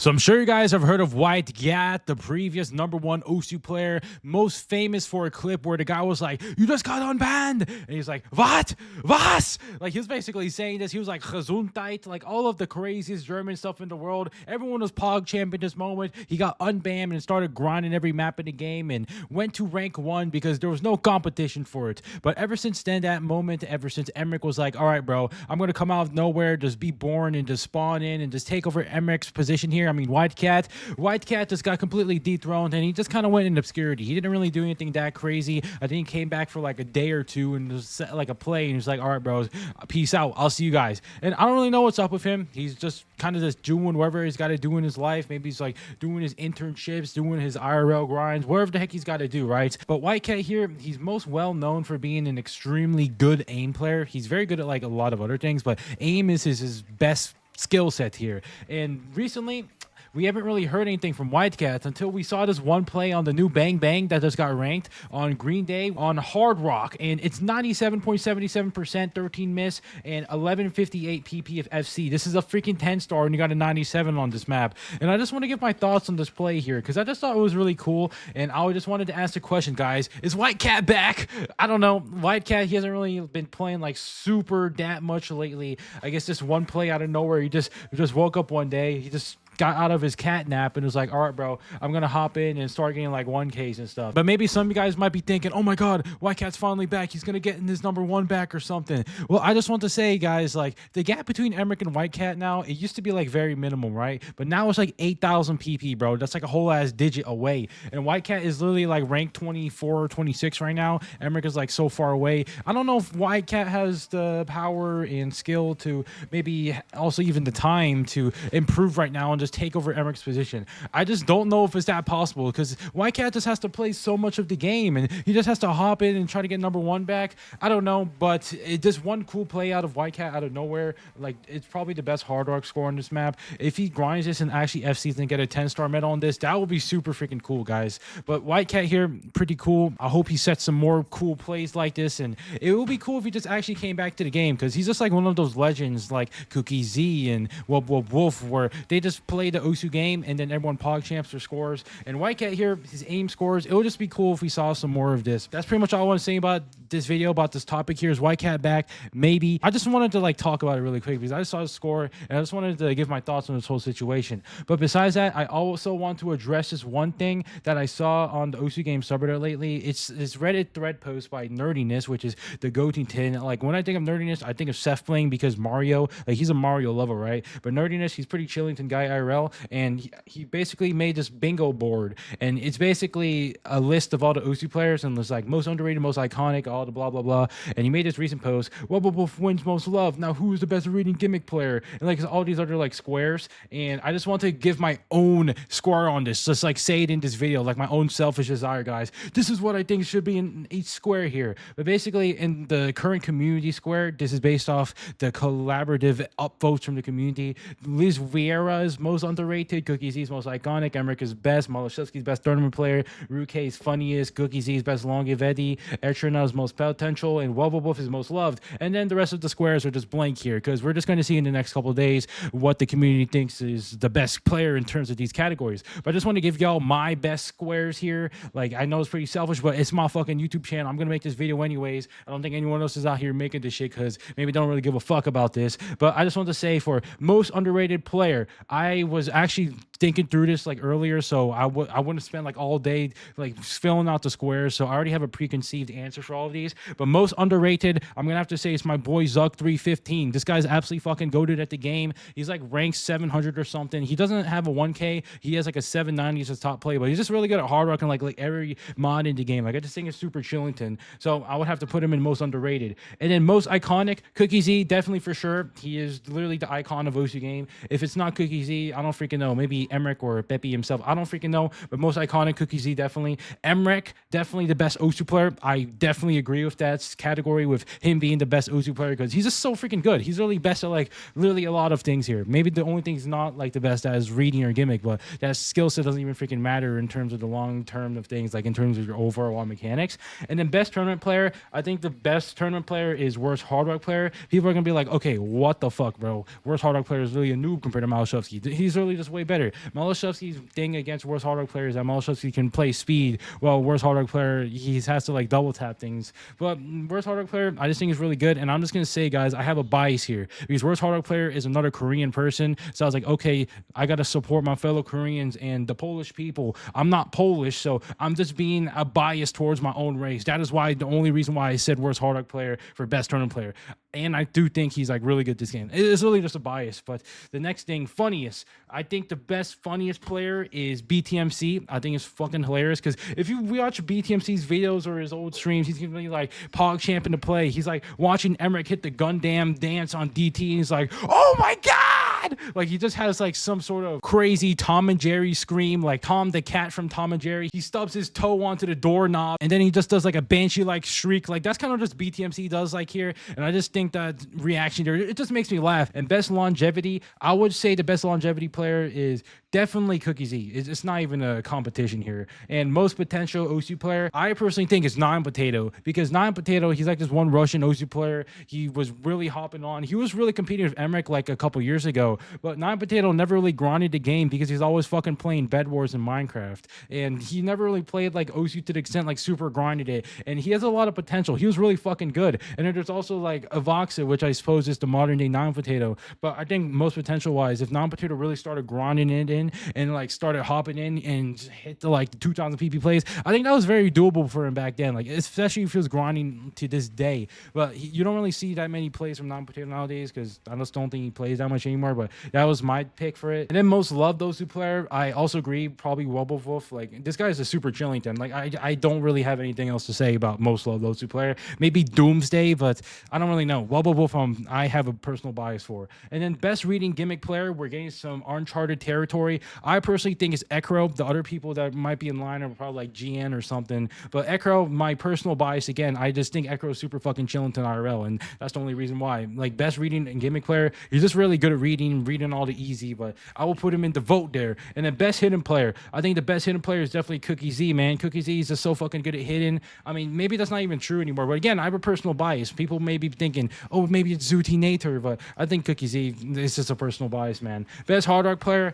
So I'm sure you guys have heard of WhiteCat, the previous #1 OSU player, most famous for a clip where the guy was like, "You just got unbanned," and he's like, "What? Was?" Like he was basically saying this. He was like, "Gesundheit," like all of the craziest German stuff in the world. Everyone was Pog champ in this moment. He got unbanned and started grinding every map in the game and went to rank 1 because there was no competition for it. But ever since then, that moment, ever since Emmerich was like, "All right, bro, I'm gonna come out of nowhere, just be born and just spawn in and just take over Emmerich's position here." I mean, WhiteCat just got completely dethroned, and he just kind of went in obscurity. He didn't really do anything that crazy. I think he came back for like a day or two and just set like a play, and he's like, "All right, bros, peace out. I'll see you guys." And I don't really know what's up with him. He's just kind of just doing whatever he's got to do in his life. Maybe he's like doing his internships, doing his IRL grinds, whatever the heck he's got to do, right? But WhiteCat here, he's most well known for being an extremely good aim player. He's very good at like a lot of other things, but aim is his best skill set here. And recently, we haven't really heard anything from WhiteCat until we saw this one play on the new Bang Bang that just got ranked on Green Day on Hard Rock, and it's 97.77%, 13 miss, and 1158 PP of FC. This is a freaking 10-star, and you got a 97 on this map. And I just want to give my thoughts on this play here, because I just thought it was really cool, and I just wanted to ask the question, guys, is WhiteCat back? I don't know. WhiteCat, he hasn't really been playing like super that much lately. I guess this one play out of nowhere, he just woke up one day, he just got out of his cat nap and was like, "All right, bro, I'm gonna hop in and start getting like 1Ks and stuff." But maybe some of you guys might be thinking, "Oh my god, WhiteCat's finally back, he's gonna get in his #1 back or something." Well, I just want to say, guys, like the gap between Emmerich and WhiteCat now, it used to be like very minimal, right? But now it's like 8,000 PP, bro. That's like a whole ass digit away, and WhiteCat is literally like ranked 24 or 26 right now. Emmerich is like so far away. I don't know if WhiteCat has the power and skill to maybe also even the time to improve right now and just take over Emmerich's position. I just don't know if it's that possible, because WhiteCat just has to play so much of the game and he just has to hop in and try to get #1 back. I don't know, but just one cool play out of WhiteCat out of nowhere, like it's probably the best hard rock score on this map. If he grinds this and actually FCs and get a 10-star medal on this, that would be super freaking cool, guys. But WhiteCat here, pretty cool. I hope he sets some more cool plays like this, and it would be cool if he just actually came back to the game, because he's just like one of those legends like Cookie Z and Wolf, where they just play the OSU game and then everyone pog champs their scores. And WhiteCat here, his aim scores, it would just be cool if we saw some more of this. That's pretty much all I want to say about this video, about this topic here. Is WhiteCat back? Maybe. I just wanted to like talk about it really quick because I just saw his score and I just wanted to give my thoughts on this whole situation. But besides that, I also want to address this one thing that I saw on the OSU game subreddit lately. It's this Reddit thread post by Nerdiness, which is the Goatington. Like when I think of Nerdiness, I think of Seth playing because Mario, like he's a Mario lover, right? But Nerdiness, he's pretty Chillington guy IRL, and he basically made this bingo board, and it's basically a list of all the OSU players, and it's like most underrated, most iconic, all the blah blah blah. And he made this recent post: "Wolf wins most loved. Now who's the best reading gimmick player?" And like all these other like squares. And I just want to give my own score on this, just like say it in this video, like my own selfish desire, guys. This is what I think should be in each square here. But basically, in the current community square, this is based off the collaborative upvotes from the community. Liz Vieira is most underrated, Cookie Z is most iconic, Emmerich is best, Malashevsky's best tournament player, Ruke is funniest, Cookie Z is best longevity, Etrina is most potential, and Wolf is most loved. And then the rest of the squares are just blank here, because we're just going to see in the next couple of days what the community thinks is the best player in terms of these categories. But I just want to give y'all my best squares here. Like, I know it's pretty selfish, but it's my fucking YouTube channel. I'm going to make this video anyways. I don't think anyone else is out here making this shit because maybe they don't really give a fuck about this. But I just want to say, for most underrated player, I was actually thinking through this like earlier, so I wouldn't spend like all day like filling out the squares, so I already have a preconceived answer for all of these. But most underrated, I'm gonna have to say it's my boy Zuck315. This guy's absolutely fucking goated at the game. He's like ranked 700 or something. He doesn't have a 1K, he has like a 790 as his top play, but he's just really good at hard rock and like every mod in the game. Like I just think it's super Chillington, so I would have to put him in most underrated. And then most iconic, Cookie Z, definitely for sure. He is literally the icon of OSU game. If it's not Cookie Z, I don't freaking know. Maybe Emmerich or Pepe himself. I don't freaking know. But most iconic, Cookie Z, definitely. Emmerich, definitely the best OSU player. I definitely agree with that category, with him being the best OSU player, because he's just so freaking good. He's really best at like literally a lot of things here. Maybe the only thing he's not like the best at is reading or gimmick, but that skill set doesn't even freaking matter in terms of the long term of things, like in terms of your overall mechanics. And then best tournament player, I think the best tournament player is worst hard rock player. People are gonna be like, okay, what the fuck, bro? Worst hard rock player is really a noob compared to Malashevsky. he's really just way better. Malashevsky's thing against worst hard rock player is that Malashevsky can play speed. Well, worst hard rock player, he has to like double tap things. But worst hard rock player, I just think is really good. And I'm just gonna say, guys, I have a bias here because worst hard rock player is another Korean person. So I was like, okay, I gotta support my fellow Koreans and the Polish people. I'm not Polish, so I'm just being a bias towards my own race. That is why the only reason why I said worst hard rock player for best tournament player. And I do think he's like really good this game. It's really just a bias. But the next thing, funniest. I think the best funniest player is BTMC. I think it's fucking hilarious because if you watch BTMC's videos or his old streams, he's gonna be like Pog champion to play. He's like watching Emmerich hit the Gundam dance on DT, and he's like, oh my god! Like he just has like some sort of crazy Tom and Jerry scream, like Tom the cat from Tom and Jerry. He stubs his toe onto the doorknob, and then he just does like a banshee like shriek. Like that's kind of just BTMC does like here, and I just think that reaction there, it just makes me laugh. And best longevity, I would say the best longevity player is definitely Cookie Z. It's not even a competition here. And most potential OSU player, I personally think is Nine Potato, because Nine Potato, he's like this one Russian OSU player. He was really hopping on. He was really competing with Emmerich like a couple years ago, but Nine Potato never really grinded the game because he's always fucking playing Bed Wars in Minecraft. And he never really played like OSU to the extent like super grinded it. And he has a lot of potential. He was really fucking good. And then there's also like Avoxa, which I suppose is the modern day Nine Potato. But I think most potential wise, if Nine Potato really started grinding it in and like started hopping in and hit the like the 2,000 PP plays, I think that was very doable for him back then. Like especially if he was grinding to this day. But you don't really see that many plays from Nine Potato nowadays because I just don't think he plays that much anymore. But that was my pick for it. And then most loved OSU player, I also agree, probably Wubble Wolf. Like this guy is a super Chillington. Like I don't really have anything else to say about most loved OSU player. Maybe Doomsday, but I don't really know. Wubble Wolf, I have a personal bias for. And then best reading gimmick player, we're getting some uncharted territory. I personally think it's Ekro. The other people that might be in line are probably like GN or something. But Ekro, my personal bias again, I just think Ekro is super fucking Chillington IRL, and that's the only reason why. Like best reading and gimmick player, he's just really good at reading all the easy, but I will put him in the vote there. And then best hidden player, I think the best hidden player is definitely Cookie Z, man. Cookie Z is just so fucking good at hidden. I mean, maybe that's not even true anymore, but again, I have a personal bias. People may be thinking, oh, maybe it's Zuti Nator, but I think Cookie Z is just a personal bias, man. Best hard rock player,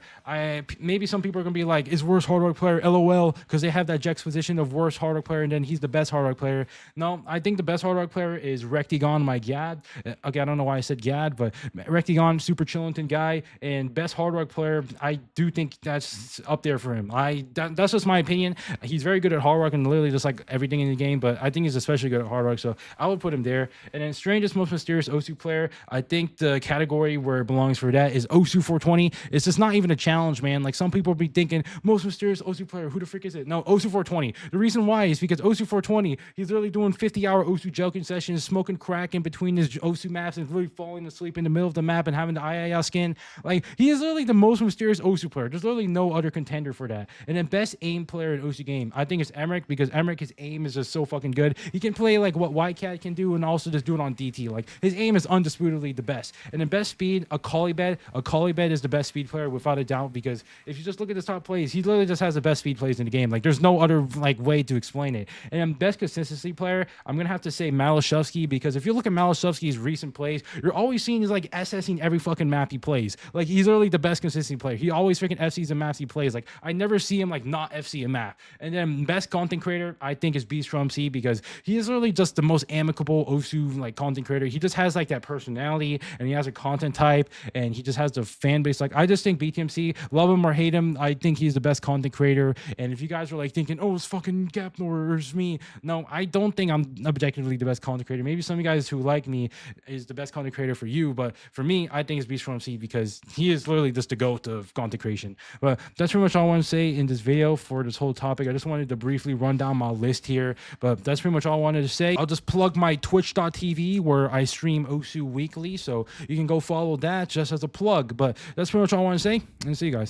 maybe some people are gonna be like, is worst hard rock player LOL, because they have that juxtaposition of worst hard rock player and then he's the best hard rock player. No, I think the best hard rock player is Rectigon, my Gad. Okay, I don't know why I said Gad, but Rectigon, super Chillington guy, and best hard rock player, I do think that's up there for him. That's just my opinion. He's very good at hard rock and literally just like everything in the game, but I think he's especially good at hard rock, so I would put him there. And then strangest, most mysterious OSU player, I think the category where it belongs for that is OSU 420. It's just not even a challenge, man. Like some people be thinking, most mysterious OSU player, who the frick is it? No, OSU 420. The reason why is because OSU 420, he's literally doing 50-hour OSU joking sessions, smoking crack in between his OSU maps and literally falling asleep in the middle of the map and having the IIL skin. Like, he is literally the most mysterious OSU player. There's literally no other contender for that. And then best aim player in OSU game, I think it's Emmerich, because Emmerich, his aim is just so fucking good. He can play like what WhiteCat can do and also just do it on DT. Like, his aim is undisputedly the best. And then best speed, a Bed is the best speed player without a doubt, because if you just look at his top plays, he literally just has the best speed plays in the game. Like, there's no other like way to explain it. And then best consistency player, I'm gonna have to say Malashevsky, because if you look at Malashevsky's recent plays, you're always seeing he's like SSing every fucking map he plays. Like, he's literally the best consistency player. He always freaking FCs and maps he plays. Like, I never see him like not FC a map. And then best content creator, I think, is Beast from C, because he is literally just the most amicable OSU like content creator. He just has like that personality, and he has a content type, and he just has the fan base. Like, I just think BTMC, love him or hate him, I think he's the best content creator. And if you guys were like thinking, oh, it's fucking Gapnor or it's me, no, I don't think I'm objectively the best content creator. Maybe some of you guys who like me is the best content creator for you, but for me, I think it's Beast from C, because he is literally just the GOAT of content creation. But that's pretty much all I want to say in this video for this whole topic. I just wanted to briefly run down my list here, but that's pretty much all I wanted to say. I'll just plug my twitch.tv where I stream OSU weekly, so you can go follow that just as a plug. But that's pretty much all I want to say, and see you guys.